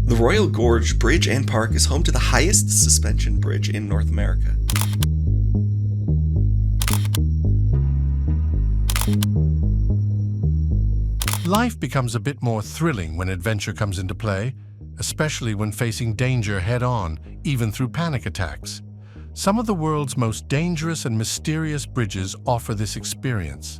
The Royal Gorge Bridge and Park is home to the highest suspension bridge in North America. Life becomes a bit more thrilling when adventure comes into play, especially when facing danger head-on, even through panic attacks. Some of the world's most dangerous and mysterious bridges offer this experience.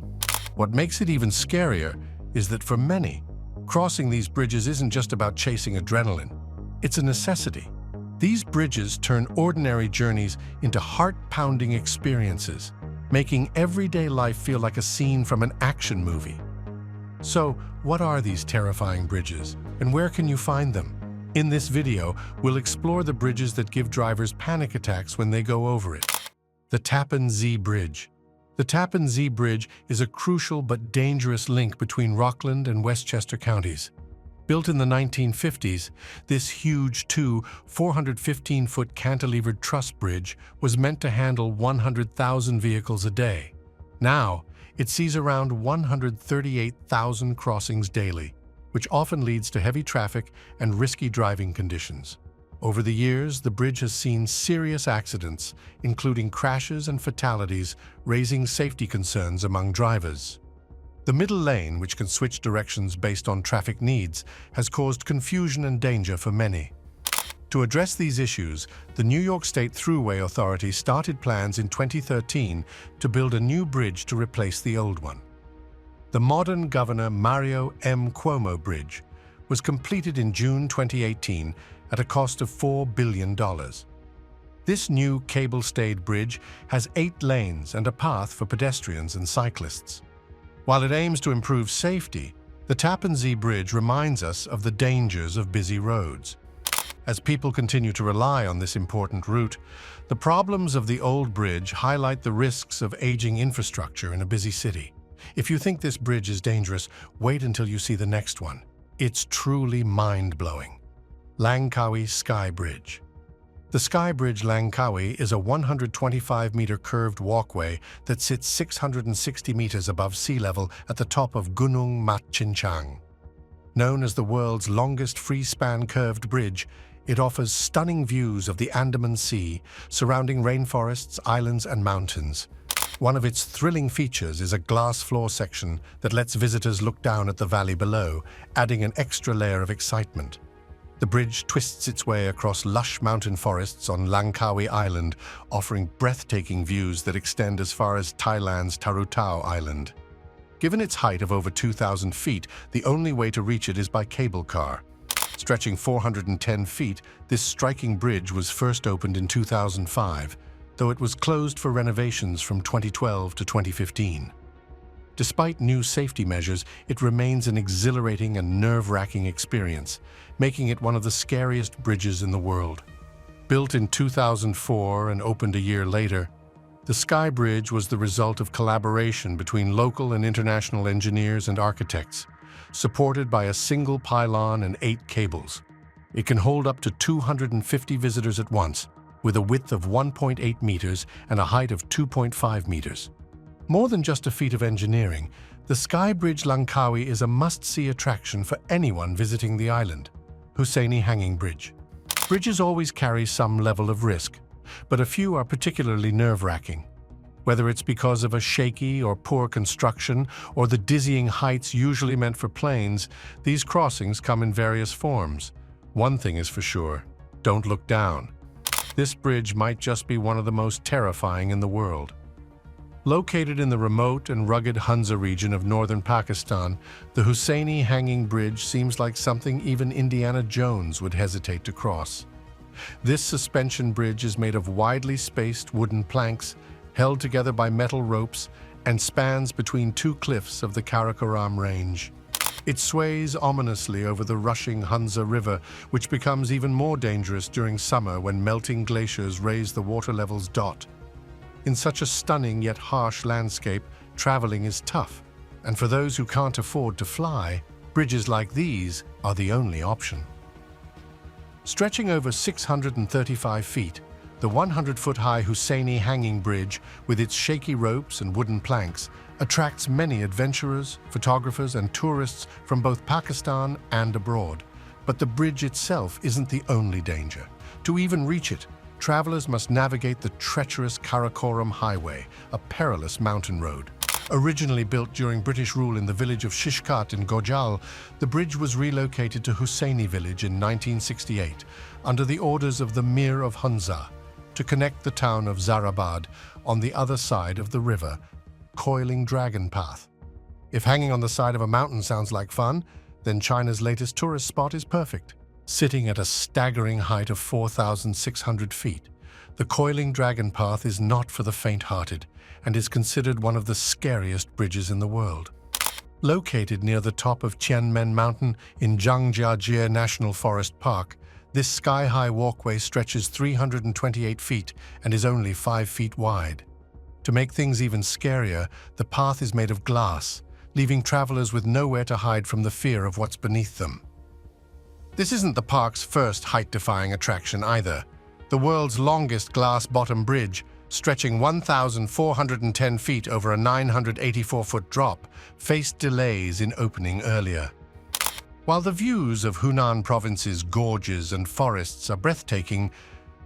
What makes it even scarier is that for many, crossing these bridges isn't just about chasing adrenaline. It's a necessity. These bridges turn ordinary journeys into heart-pounding experiences, making everyday life feel like a scene from an action movie. So, what are these terrifying bridges, and where can you find them? In this video, we'll explore the bridges that give drivers panic attacks when they go over it. The Tappan Zee Bridge. The Tappan Zee Bridge is a crucial but dangerous link between Rockland and Westchester counties. Built in the 1950s, this huge 415-foot cantilevered truss bridge was meant to handle 100,000 vehicles a day. Now, it sees around 138,000 crossings daily, which often leads to heavy traffic and risky driving conditions. Over the years, the bridge has seen serious accidents, including crashes and fatalities, raising safety concerns among drivers. The middle lane, which can switch directions based on traffic needs, has caused confusion and danger for many. To address these issues, the New York State Thruway Authority started plans in 2013 to build a new bridge to replace the old one. The modern Governor Mario M. Cuomo Bridge was completed in June 2018 at a cost of $4 billion. This new cable-stayed bridge has 8 lanes and a path for pedestrians and cyclists. While it aims to improve safety, the Tappan Zee Bridge reminds us of the dangers of busy roads. As people continue to rely on this important route, the problems of the old bridge highlight the risks of aging infrastructure in a busy city. If you think this bridge is dangerous, wait until you see the next one. It's truly mind-blowing. Langkawi Skybridge. The Skybridge Langkawi is a 125-meter curved walkway that sits 660 meters above sea level at the top of Gunung Matchincang. Known as the world's longest free-span curved bridge, it offers stunning views of the Andaman Sea, surrounding rainforests, islands, and mountains. One of its thrilling features is a glass floor section that lets visitors look down at the valley below, adding an extra layer of excitement. The bridge twists its way across lush mountain forests on Langkawi Island, offering breathtaking views that extend as far as Thailand's Tarutao Island. Given its height of over 2,000 feet, the only way to reach it is by cable car. Stretching 410 feet, this striking bridge was first opened in 2005, though it was closed for renovations from 2012 to 2015. Despite new safety measures, it remains an exhilarating and nerve-wracking experience, making it one of the scariest bridges in the world. Built in 2004 and opened a year later, the Sky Bridge was the result of collaboration between local and international engineers and architects, supported by a single pylon and 8 cables. It can hold up to 250 visitors at once, with a width of 1.8 meters and a height of 2.5 meters. More than just a feat of engineering, the Skybridge Langkawi is a must-see attraction for anyone visiting the island. Husseini Hanging Bridge. Bridges always carry some level of risk, but a few are particularly nerve-wracking. Whether it's because of a shaky or poor construction or the dizzying heights usually meant for planes, these crossings come in various forms. One thing is for sure, don't look down. This bridge might just be one of the most terrifying in the world. Located in the remote and rugged Hunza region of northern Pakistan, the Husseini Hanging Bridge seems like something even Indiana Jones would hesitate to cross. This suspension bridge is made of widely spaced wooden planks, held together by metal ropes, and spans between 2 cliffs of the Karakoram Range. It sways ominously over the rushing Hunza River, which becomes even more dangerous during summer when melting glaciers raise the water levels dot. In such a stunning yet harsh landscape, traveling is tough, and for those who can't afford to fly, bridges like these are the only option. Stretching over 635 feet, the 100-foot-high Husseini Hanging Bridge, with its shaky ropes and wooden planks, attracts many adventurers, photographers, and tourists from both Pakistan and abroad. But the bridge itself isn't the only danger. To even reach it, travelers must navigate the treacherous Karakoram Highway, a perilous mountain road. Originally built during British rule in the village of Shishkat in Gorge, the bridge was relocated to Husseini village in 1968 under the orders of the Mir of Hunza to connect the town of Zarabad on the other side of the river, Coiling Dragon Path. If hanging on the side of a mountain sounds like fun, then China's latest tourist spot is perfect. Sitting at a staggering height of 4,600 feet, the Coiling Dragon Path is not for the faint-hearted and is considered one of the scariest bridges in the world. Located near the top of Tianmen Mountain in Zhangjiajie National Forest Park, this sky-high walkway stretches 328 feet and is only 5 feet wide. To make things even scarier, the path is made of glass, leaving travelers with nowhere to hide from the fear of what's beneath them. This isn't the park's first height-defying attraction either. The world's longest glass-bottom bridge, stretching 1,410 feet over a 984-foot drop, faced delays in opening earlier. While the views of Hunan Province's gorges and forests are breathtaking,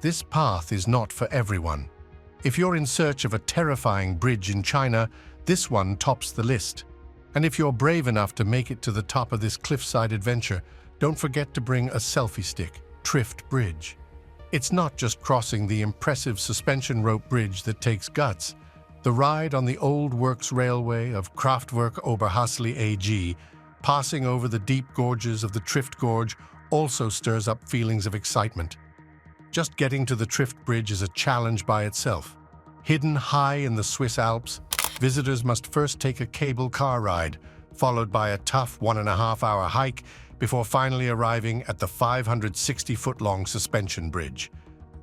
this path is not for everyone. If you're in search of a terrifying bridge in China, this one tops the list. And if you're brave enough to make it to the top of this cliffside adventure, don't forget to bring a selfie stick, Trift Bridge. It's not just crossing the impressive suspension rope bridge that takes guts. The ride on the old works railway of Kraftwerk Oberhasli AG, passing over the deep gorges of the Trift Gorge, also stirs up feelings of excitement. Just getting to the Trift Bridge is a challenge by itself. Hidden high in the Swiss Alps, visitors must first take a cable car ride, followed by a tough 1.5-hour hike before finally arriving at the 560-foot-long suspension bridge.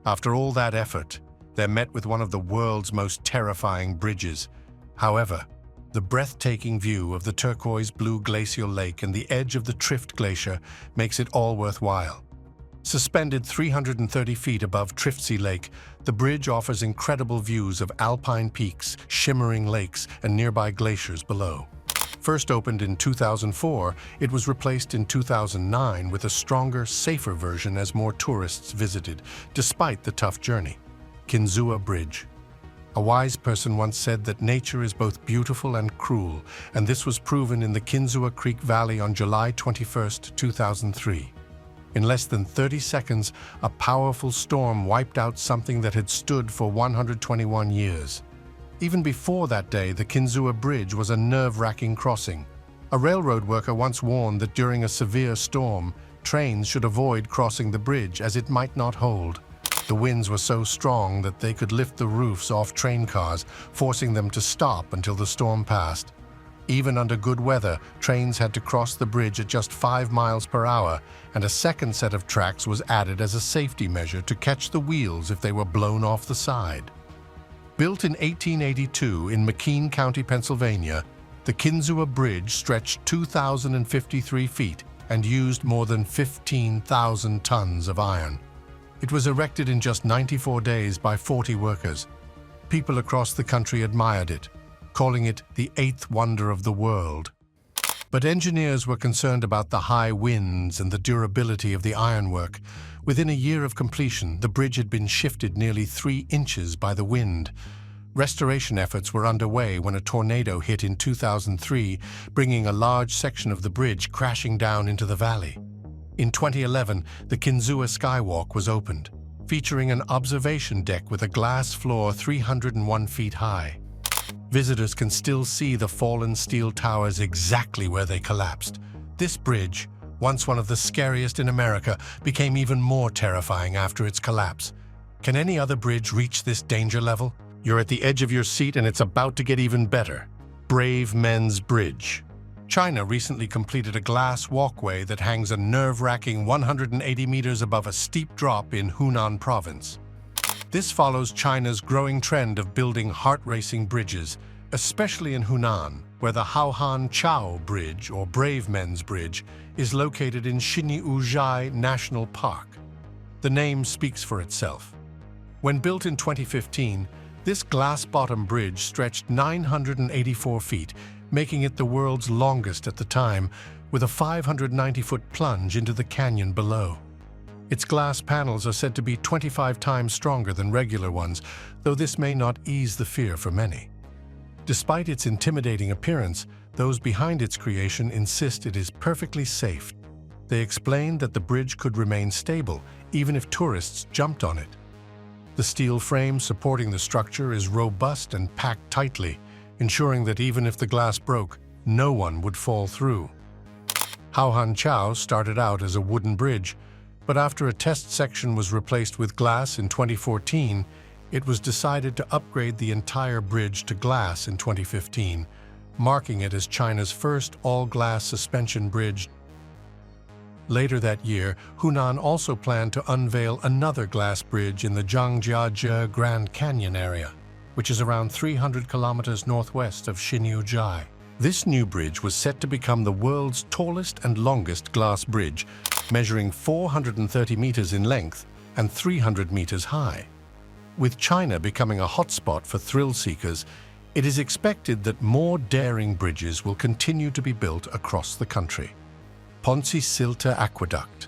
After all that effort, they're met with one of the world's most terrifying bridges. However, the breathtaking view of the turquoise-blue glacial lake and the edge of the Trift Glacier makes it all worthwhile. Suspended 330 feet above Triftsea Lake, the bridge offers incredible views of alpine peaks, shimmering lakes, and nearby glaciers below. First opened in 2004, it was replaced in 2009 with a stronger, safer version as more tourists visited, despite the tough journey. Kinzua Bridge. A wise person once said that nature is both beautiful and cruel, and this was proven in the Kinzua Creek Valley on July 21, 2003. In less than 30 seconds, a powerful storm wiped out something that had stood for 121 years. Even before that day, the Kinzua Bridge was a nerve-wracking crossing. A railroad worker once warned that during a severe storm, trains should avoid crossing the bridge as it might not hold. The winds were so strong that they could lift the roofs off train cars, forcing them to stop until the storm passed. Even under good weather, trains had to cross the bridge at just 5 miles per hour, and a second set of tracks was added as a safety measure to catch the wheels if they were blown off the side. Built in 1882 in McKean County, Pennsylvania, the Kinzua Bridge stretched 2,053 feet and used more than 15,000 tons of iron. It was erected in just 94 days by 40 workers. People across the country admired it, calling it the eighth wonder of the world. But engineers were concerned about the high winds and the durability of the ironwork. Within a year of completion, the bridge had been shifted nearly 3 inches by the wind. Restoration efforts were underway when a tornado hit in 2003, bringing a large section of the bridge crashing down into the valley. In 2011, the Kinzua Skywalk was opened, featuring an observation deck with a glass floor 301 feet high. Visitors can still see the fallen steel towers exactly where they collapsed. This bridge, once one of the scariest in America, became even more terrifying after its collapse. Can any other bridge reach this danger level? You're at the edge of your seat and it's about to get even better. Brave Men's Bridge. China recently completed a glass walkway that hangs a nerve-wracking 180 meters above a steep drop in Hunan Province. This follows China's growing trend of building heart-racing bridges, especially in Hunan, where the Haohan Chao Bridge, or Brave Men's Bridge, is located in Xinyi National Park. The name speaks for itself. When built in 2015, this glass-bottom bridge stretched 984 feet, making it the world's longest at the time, with a 590-foot plunge into the canyon below. Its glass panels are said to be 25 times stronger than regular ones, though this may not ease the fear for many. Despite its intimidating appearance, those behind its creation insist it is perfectly safe. They explain that the bridge could remain stable even if tourists jumped on it. The steel frame supporting the structure is robust and packed tightly, ensuring that even if the glass broke, no one would fall through. Hauhan Chao started out as a wooden bridge, but after a test section was replaced with glass in 2014, it was decided to upgrade the entire bridge to glass in 2015, marking it as China's first all-glass suspension bridge. Later that year, Hunan also planned to unveil another glass bridge in the Zhangjiajie Grand Canyon area, which is around 300 kilometers northwest of Xinyu. This new bridge was set to become the world's tallest and longest glass bridge, measuring 430 meters in length and 300 meters high. With China becoming a hotspot for thrill seekers, it is expected that more daring bridges will continue to be built across the country. Ponsi Silt Aqueduct.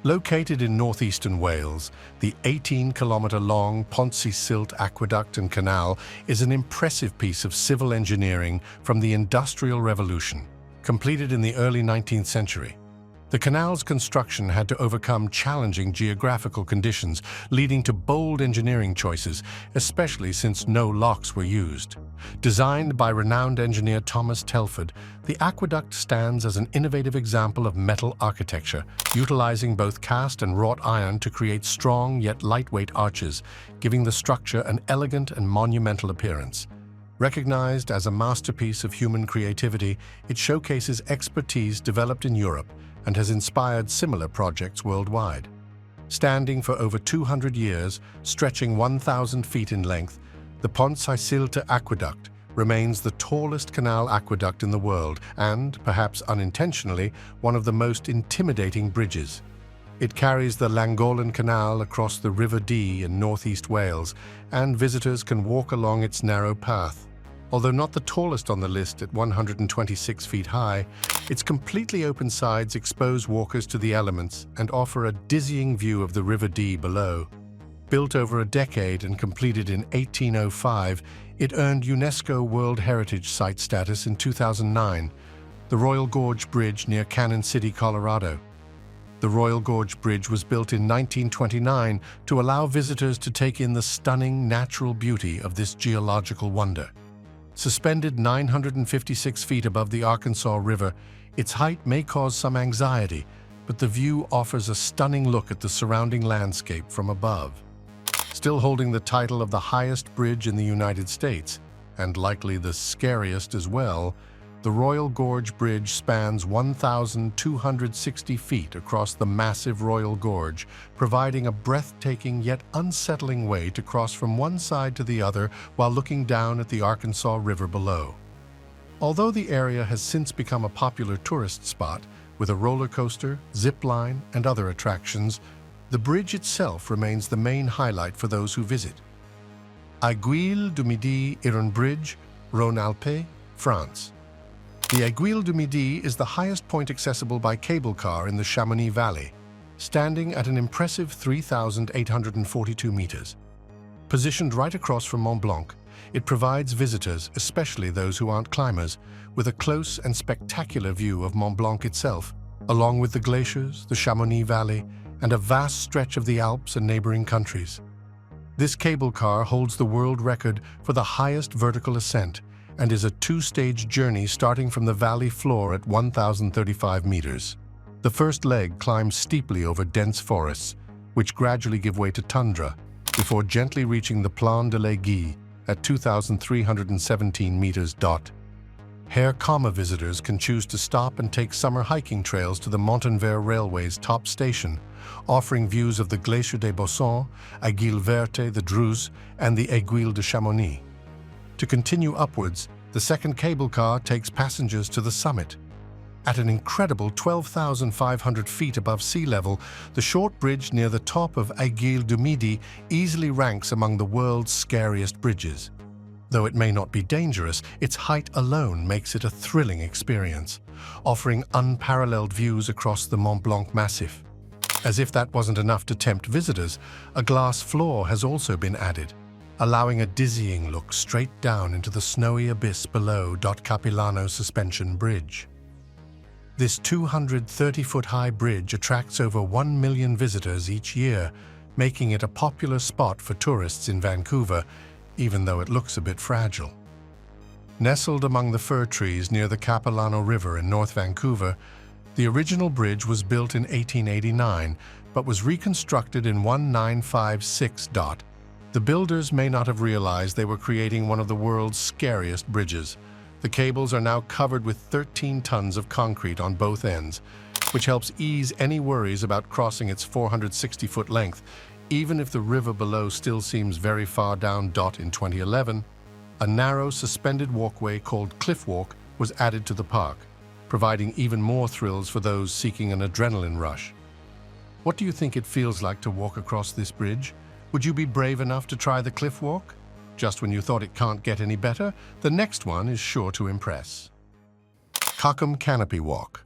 Located in northeastern Wales, the 18-kilometer-long Ponsi Silt Aqueduct and Canal is an impressive piece of civil engineering from the Industrial Revolution, completed in the early 19th century. The canal's construction had to overcome challenging geographical conditions, leading to bold engineering choices, especially since no locks were used. Designed by renowned engineer Thomas Telford, the aqueduct stands as an innovative example of metal architecture, utilizing both cast and wrought iron to create strong yet lightweight arches, giving the structure an elegant and monumental appearance. Recognized as a masterpiece of human creativity, it showcases expertise developed in Europe and has inspired similar projects worldwide. Standing for over 200 years, stretching 1,000 feet in length, the Ponsi Silt Aqueduct remains the tallest canal aqueduct in the world and, perhaps unintentionally, one of the most intimidating bridges. It carries the Llangollen Canal across the River Dee in northeast Wales, and visitors can walk along its narrow path. Although not the tallest on the list at 126 feet high, its completely open sides expose walkers to the elements and offer a dizzying view of the River Dee below. Built over a decade and completed in 1805, it earned UNESCO World Heritage Site status in 2009, the Royal Gorge Bridge near Cannon City, Colorado. The Royal Gorge Bridge was built in 1929 to allow visitors to take in the stunning natural beauty of this geological wonder. Suspended 956 feet above the Arkansas River, its height may cause some anxiety, but the view offers a stunning look at the surrounding landscape from above. Still holding the title of the highest bridge in the United States, and likely the scariest as well, the Royal Gorge Bridge spans 1,260 feet across the massive Royal Gorge, providing a breathtaking yet unsettling way to cross from one side to the other while looking down at the Arkansas River below. Although the area has since become a popular tourist spot, with a roller coaster, zip line, and other attractions, the bridge itself remains the main highlight for those who visit. UIL du Midi Bridge, Rhône-Alpes, France. The UIL du Midi is the highest point accessible by cable car in the Chamonix Valley, standing at an impressive 3,842 meters. Positioned right across from Mont Blanc, it provides visitors, especially those who aren't climbers, with a close and spectacular view of Mont Blanc itself, along with the glaciers, the Chamonix Valley, and a vast stretch of the Alps and neighboring countries. This cable car holds the world record for the highest vertical ascent and is a two-stage journey starting from the valley floor at 1,035 meters. The first leg climbs steeply over dense forests, which gradually give way to tundra, before gently reaching the Plan de l'Aiguille at 2,317 meters. Hair Comma visitors can choose to stop and take summer hiking trails to the Montanvert Railway's top station, offering views of the Glacier des Bossons, Aiguille Verte, the Druz, and the Aiguille de Chamonix. To continue upwards, the second cable car takes passengers to the summit. At an incredible 12,500 feet above sea level, the short bridge near the top of UIL du Midi easily ranks among the world's scariest bridges. Though it may not be dangerous, its height alone makes it a thrilling experience, offering unparalleled views across the Mont Blanc Massif. As if that wasn't enough to tempt visitors, a glass floor has also been added, allowing a dizzying look straight down into the snowy abyss below Capilano Suspension Bridge. This 230-foot-high bridge attracts over 1 million visitors each year, making it a popular spot for tourists in Vancouver, even though it looks a bit fragile. Nestled among the fir trees near the Capilano River in North Vancouver, the original bridge was built in 1889, but was reconstructed in 1956. The builders may not have realized they were creating one of the world's scariest bridges. The cables are now covered with 13 tons of concrete on both ends, which helps ease any worries about crossing its 460-foot length, even if the river below still seems very far down. In 2011, a narrow suspended walkway called Cliff Walk was added to the park, providing even more thrills for those seeking an adrenaline rush. What do you think it feels like to walk across this bridge? Would you be brave enough to try the Cliff Walk? Just when you thought it can't get any better, the next one is sure to impress. Kakum Canopy Walk.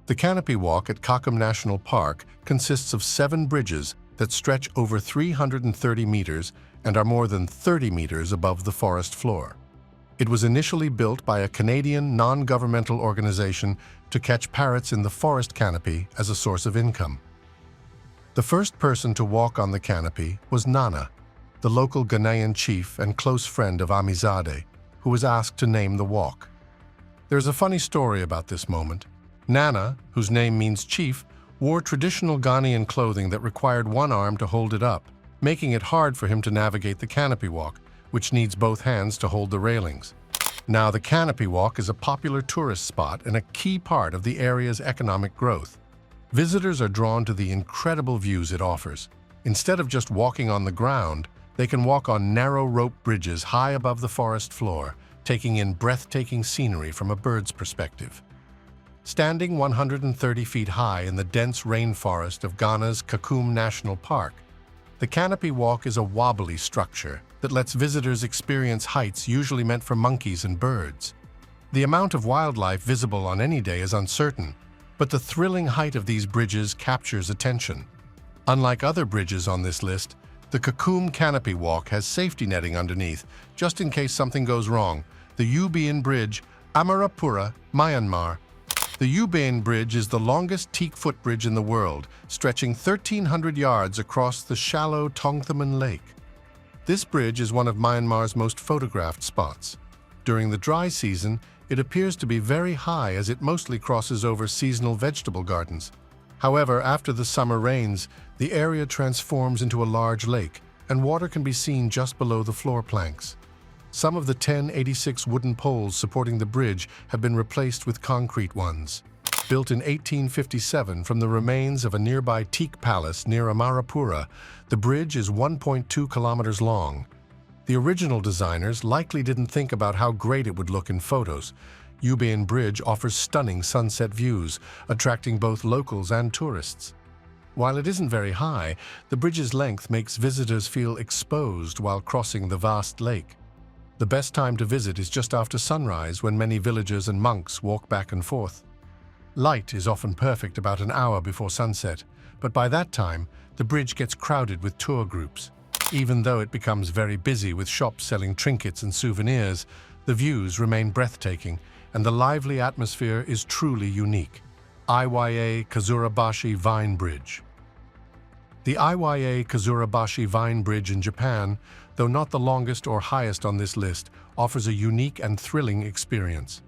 The Canopy Walk at Kakum National Park consists of 7 bridges that stretch over 330 meters and are more than 30 meters above the forest floor. It was initially built by a Canadian non-governmental organization to catch parrots in the forest canopy as a source of income. The first person to walk on the canopy was Nana, the local Ghanaian chief and close friend of Amizade, who was asked to name the walk. There's a funny story about this moment. Nana, whose name means chief, wore traditional Ghanaian clothing that required one arm to hold it up, making it hard for him to navigate the canopy walk, which needs both hands to hold the railings. Now, the canopy walk is a popular tourist spot and a key part of the area's economic growth. Visitors are drawn to the incredible views it offers. Instead of just walking on the ground, they can walk on narrow rope bridges high above the forest floor, taking in breathtaking scenery from a bird's perspective. Standing 130 feet high in the dense rainforest of Ghana's Kakum National Park, the canopy walk is a wobbly structure that lets visitors experience heights usually meant for monkeys and birds. The amount of wildlife visible on any day is uncertain, but the thrilling height of these bridges captures attention. Unlike other bridges on this list, the Kakum Canopy Walk has safety netting underneath, just in case something goes wrong. The Uban Bridge, Amarapura, Myanmar. The Uban Bridge is the longest teak footbridge in the world, stretching 1,300 yards across the shallow Tongthaman Lake. This bridge is one of Myanmar's most photographed spots. During the dry season, it appears to be very high as it mostly crosses over seasonal vegetable gardens. However, after the summer rains, the area transforms into a large lake, and water can be seen just below the floor planks. Some of the 1086 wooden poles supporting the bridge have been replaced with concrete ones. Built in 1857 from the remains of a nearby teak palace near Amarapura, the bridge is 1.2 kilometers long. The original designers likely didn't think about how great it would look in photos. Uban Bridge offers stunning sunset views, attracting both locals and tourists. While it isn't very high, the bridge's length makes visitors feel exposed while crossing the vast lake. The best time to visit is just after sunrise, when many villagers and monks walk back and forth. Light is often perfect about an hour before sunset, but by that time, the bridge gets crowded with tour groups. Even though it becomes very busy with shops selling trinkets and souvenirs, the views remain breathtaking, and the lively atmosphere is truly unique. Iyaa Kazurabashi Vine Bridge. The Iyaa Kazurabashi Vine Bridge in Japan, though not the longest or highest on this list, offers a unique and thrilling experience.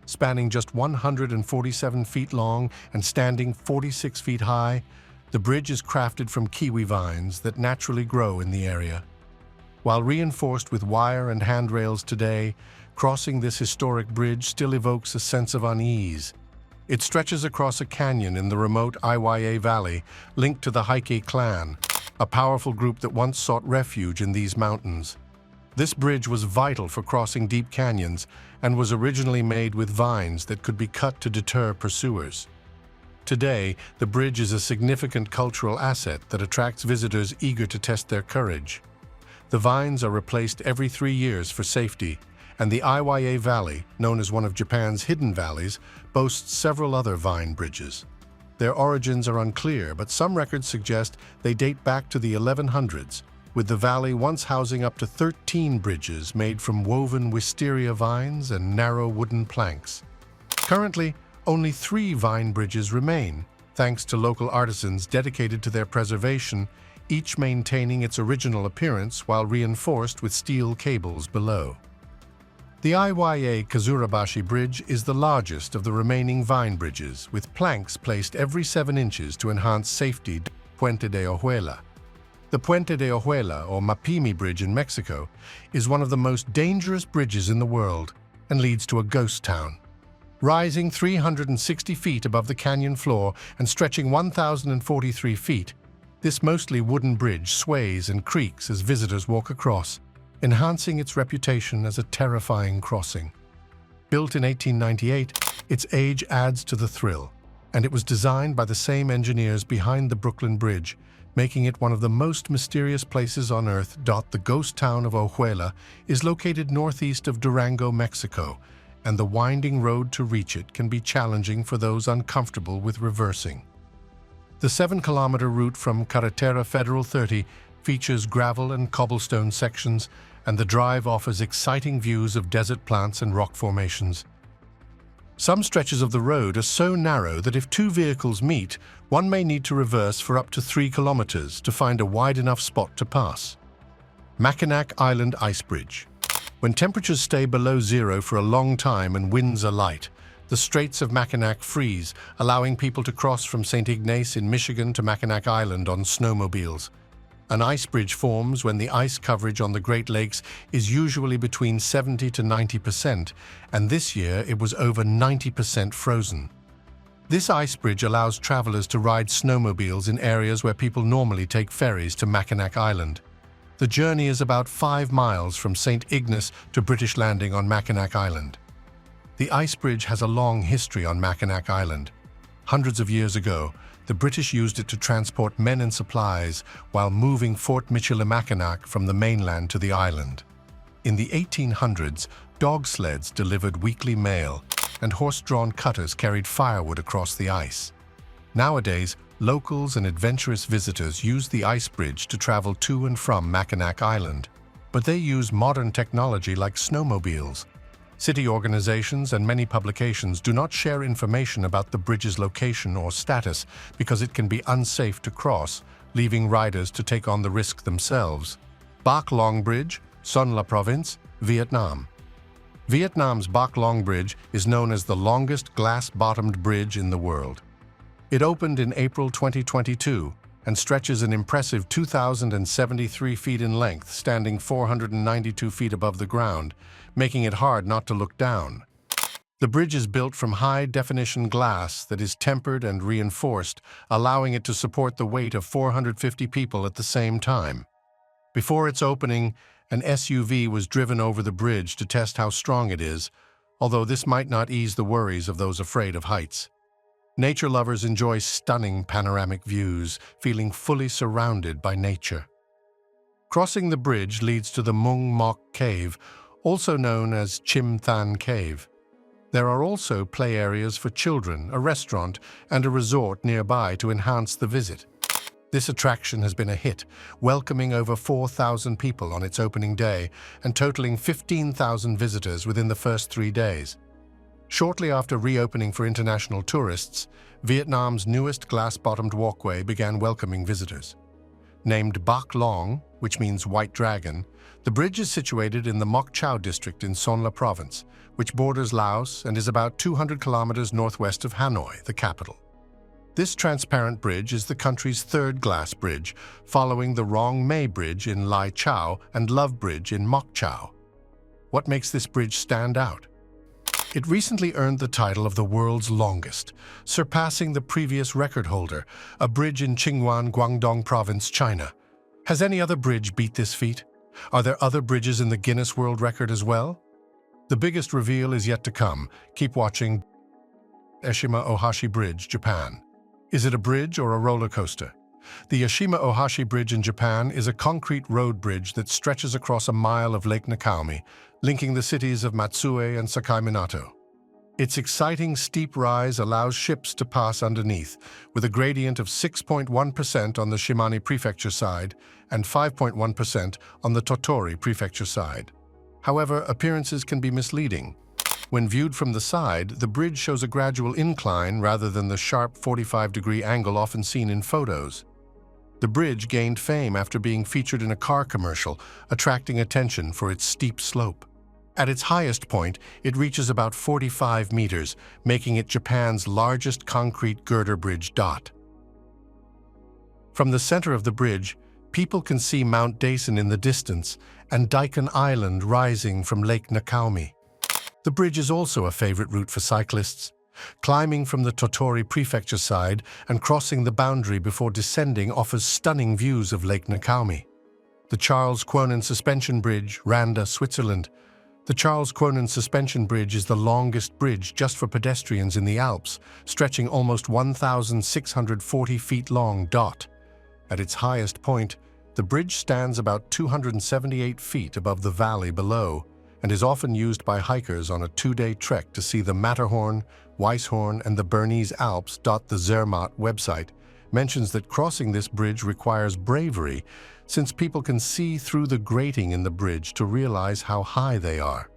Spanning just 147 feet long and standing 46 feet high, the bridge is crafted from kiwi vines that naturally grow in the area. While reinforced with wire and handrails today, crossing this historic bridge still evokes a sense of unease. It stretches across a canyon in the remote Iyaa Valley, linked to the Heike clan, a powerful group that once sought refuge in these mountains. This bridge was vital for crossing deep canyons and was originally made with vines that could be cut to deter pursuers. Today, the bridge is a significant cultural asset that attracts visitors eager to test their courage. The vines are replaced every 3 years for safety, and the Iyaa Valley, known as one of Japan's hidden valleys, boasts several other vine bridges. Their origins are unclear, but some records suggest they date back to the 1100s, with the valley once housing up to 13 bridges made from woven wisteria vines and narrow wooden planks. Currently, only 3 vine bridges remain, thanks to local artisans dedicated to their preservation, each maintaining its original appearance while reinforced with steel cables below. The Iyaa Kazurabashi Bridge is the largest of the remaining vine bridges, with planks placed every 7 inches to enhance safety. Puente de Oela. The Puente de Oela, or Mapimi Bridge in Mexico, is one of the most dangerous bridges in the world and leads to a ghost town. Rising 360 feet above the canyon floor and stretching 1,043 feet, this mostly wooden bridge sways and creaks as visitors walk across, enhancing its reputation as a terrifying crossing. Built in 1898, its age adds to the thrill, and it was designed by the same engineers behind the Brooklyn Bridge, making it one of the most mysterious places on Earth. The ghost town of Ojuela is located northeast of Durango, Mexico, and the winding road to reach it can be challenging for those uncomfortable with reversing. The 7-kilometer route from Carretera Federal 30 features gravel and cobblestone sections, and the drive offers exciting views of desert plants and rock formations. Some stretches of the road are so narrow that if 2 vehicles meet, one may need to reverse for up to 3 kilometers to find a wide enough spot to pass. Mackinac Island Ice Bridge. When temperatures stay below zero for a long time and winds are light, the Straits of Mackinac freeze, allowing people to cross from St. Ignace in Michigan to Mackinac Island on snowmobiles. An ice bridge forms when the ice coverage on the Great Lakes is usually between 70 to 90%, and this year it was over 90% frozen. This ice bridge allows travelers to ride snowmobiles in areas where people normally take ferries to Mackinac Island. The journey is about 5 miles from St. Ignace to British Landing on Mackinac Island. The ice bridge has a long history on Mackinac Island. Hundreds of years ago, the British used it to transport men and supplies while moving Fort Michilimackinac from the mainland to the island. In the 1800s, dog sleds delivered weekly mail, and horse-drawn cutters carried firewood across the ice. Nowadays, locals and adventurous visitors use the ice bridge to travel to and from Mackinac Island, but they use modern technology like snowmobiles. City organizations and many publications do not share information about the bridge's location or status because it can be unsafe to cross, leaving riders to take on the risk themselves. Bach Long Bridge, Son La Province, Vietnam. Vietnam's Bach Long Bridge is known as the longest glass-bottomed bridge in the world. It opened in April 2022 and stretches an impressive 2,073 feet in length, standing 492 feet above the ground, making it hard not to look down. The bridge is built from high-definition glass that is tempered and reinforced, allowing it to support the weight of 450 people at the same time. Before its opening, an SUV was driven over the bridge to test how strong it is, although this might not ease the worries of those afraid of heights. Nature lovers enjoy stunning panoramic views, feeling fully surrounded by nature. Crossing the bridge leads to the Mung Mok Cave, also known as Chim Than Cave. There are also play areas for children, a restaurant, and a resort nearby to enhance the visit. This attraction has been a hit, welcoming over 4,000 people on its opening day and totaling 15,000 visitors within the first 3 days. Shortly after reopening for international tourists, Vietnam's newest glass-bottomed walkway began welcoming visitors. Named Bac Long, which means White Dragon, the bridge is situated in the Moc Chau district in Son La Province, which borders Laos and is about 200 kilometers northwest of Hanoi, the capital. This transparent bridge is the country's 3rd glass bridge, following the Rong Mei Bridge in Lai Chau and Love Bridge in Moc Chau. What makes this bridge stand out? It recently earned the title of the world's longest, surpassing the previous record holder, a bridge in Qingyuan, Guangdong Province, China. Has any other bridge beat this feat? Are there other bridges in the Guinness World Record as well? The biggest reveal is yet to come. Keep watching. Ashima Ohashi Bridge, Japan. Is it a bridge or a roller coaster? The Ashima Ohashi Bridge in Japan is a concrete road bridge that stretches across a mile of Lake Nakami, linking the cities of Matsue and Sakaiminato. Its exciting steep rise allows ships to pass underneath, with a gradient of 6.1% on the Shimane Prefecture side and 5.1% on the Tottori Prefecture side. However, appearances can be misleading. When viewed from the side, the bridge shows a gradual incline rather than the sharp 45-degree angle often seen in photos. The bridge gained fame after being featured in a car commercial, attracting attention for its steep slope. At its highest point, it reaches about 45 meters, making it Japan's largest concrete girder bridge. From the center of the bridge, people can see Mount Daisen in the distance and Daikon Island rising from Lake Nakaume. The bridge is also a favorite route for cyclists, climbing from the Tottori Prefecture side and crossing the boundary before descending offers stunning views of Lake Nakaume. The Charles Quonen Suspension Bridge, Randa, Switzerland. The Charles Quonen Suspension Bridge is the longest bridge just for pedestrians in the Alps, stretching almost 1,640 feet long. At its highest point, the bridge stands about 278 feet above the valley below and is often used by hikers on a two-day trek to see the Matterhorn, Weisshorn, and the Bernese Alps. The Zermatt website mentions that crossing this bridge requires bravery, since people can see through the grating in the bridge to realize how high they are.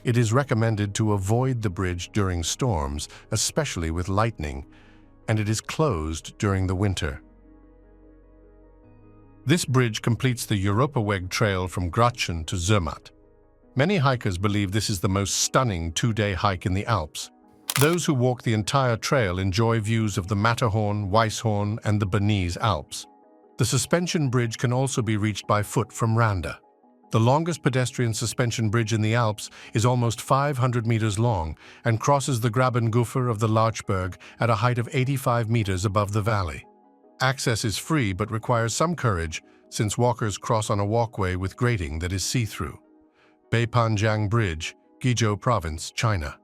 It is recommended to avoid the bridge during storms, especially with lightning, and it is closed during the winter. This bridge completes the Europaweg Trail from Gratchen to Zermatt. Many hikers believe this is the most stunning two-day hike in the Alps. Those who walk the entire trail enjoy views of the Matterhorn, Weisshorn, and the Bernese Alps. The suspension bridge can also be reached by foot from Randa. The longest pedestrian suspension bridge in the Alps is almost 500 meters long and crosses the Grabenguffer of the Larchberg at a height of 85 meters above the valley. Access is free but requires some courage, since walkers cross on a walkway with grating that is see-through. Beipanjiang Bridge, Guizhou Province, China.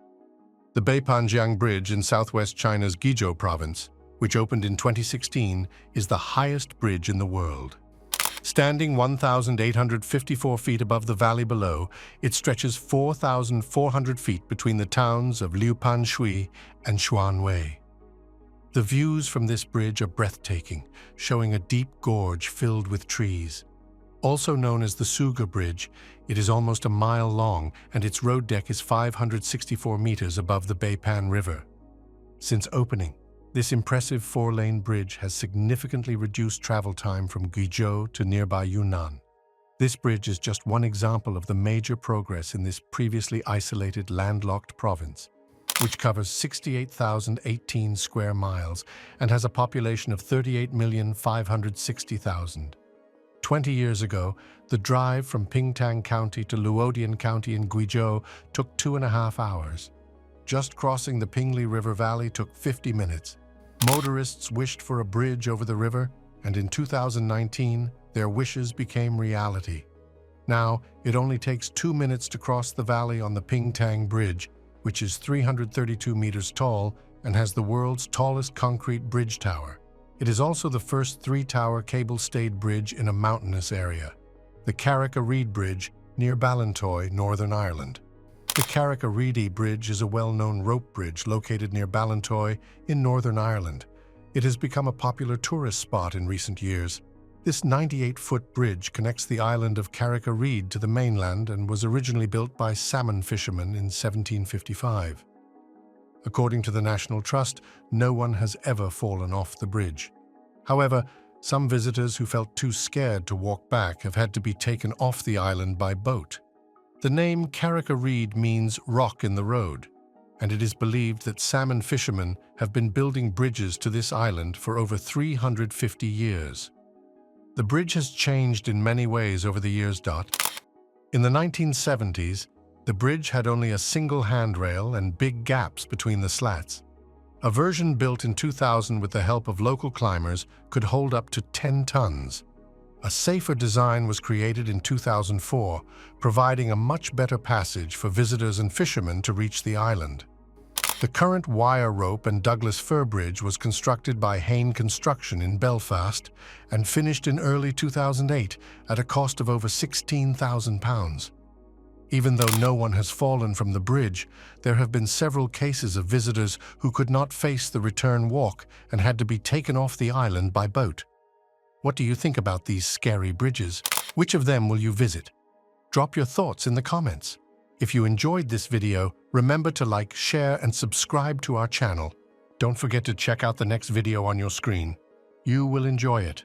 The Beipanjiang Bridge in southwest China's Guizhou Province, which opened in 2016, is the highest bridge in the world. Standing 1,854 feet above the valley below, it stretches 4,400 feet between the towns of Liupanshui and Xuanwei. The views from this bridge are breathtaking, showing a deep gorge filled with trees. Also known as the Suga Bridge, it is almost a mile long and its road deck is 564 meters above the Beipan River. Since opening, this impressive four-lane bridge has significantly reduced travel time from Guizhou to nearby Yunnan. This bridge is just one example of the major progress in this previously isolated landlocked province, which covers 68,018 square miles and has a population of 38,560,000. 20 years ago, the drive from Pingtang County to Luodian County in Guizhou took 2.5 hours. Just crossing the Pingli River Valley took 50 minutes. Motorists wished for a bridge over the river, and in 2019, their wishes became reality. Now, it only takes 2 minutes to cross the valley on the Pingtang Bridge, which is 332 meters tall and has the world's tallest concrete bridge tower. It is also the first three-tower cable-stayed bridge in a mountainous area, the Carrick-a-Reid Bridge near Ballintoy, Northern Ireland. The Carrick-a-Reid Bridge is a well-known rope bridge located near Ballintoy in Northern Ireland. It has become a popular tourist spot in recent years. This 98-foot bridge connects the island of Carrick-a-Reid to the mainland and was originally built by salmon fishermen in 1755. According to the National Trust, no one has ever fallen off the bridge. However, some visitors who felt too scared to walk back have had to be taken off the island by boat. The name Carrick-a-Reid means rock in the road, and it is believed that salmon fishermen have been building bridges to this island for over 350 years. The bridge has changed in many ways over the years. In the 1970s, the bridge had only a single handrail and big gaps between the slats. A version built in 2000 with the help of local climbers could hold up to 10 tons. A safer design was created in 2004, providing a much better passage for visitors and fishermen to reach the island. The current wire rope and Douglas fir bridge was constructed by Hain Construction in Belfast and finished in early 2008 at a cost of over £16,000. Even though no one has fallen from the bridge, there have been several cases of visitors who could not face the return walk and had to be taken off the island by boat. What do you think about these scary bridges? Which of them will you visit? Drop your thoughts in the comments. If you enjoyed this video, remember to like, share, and subscribe to our channel. Don't forget to check out the next video on your screen. You will enjoy it.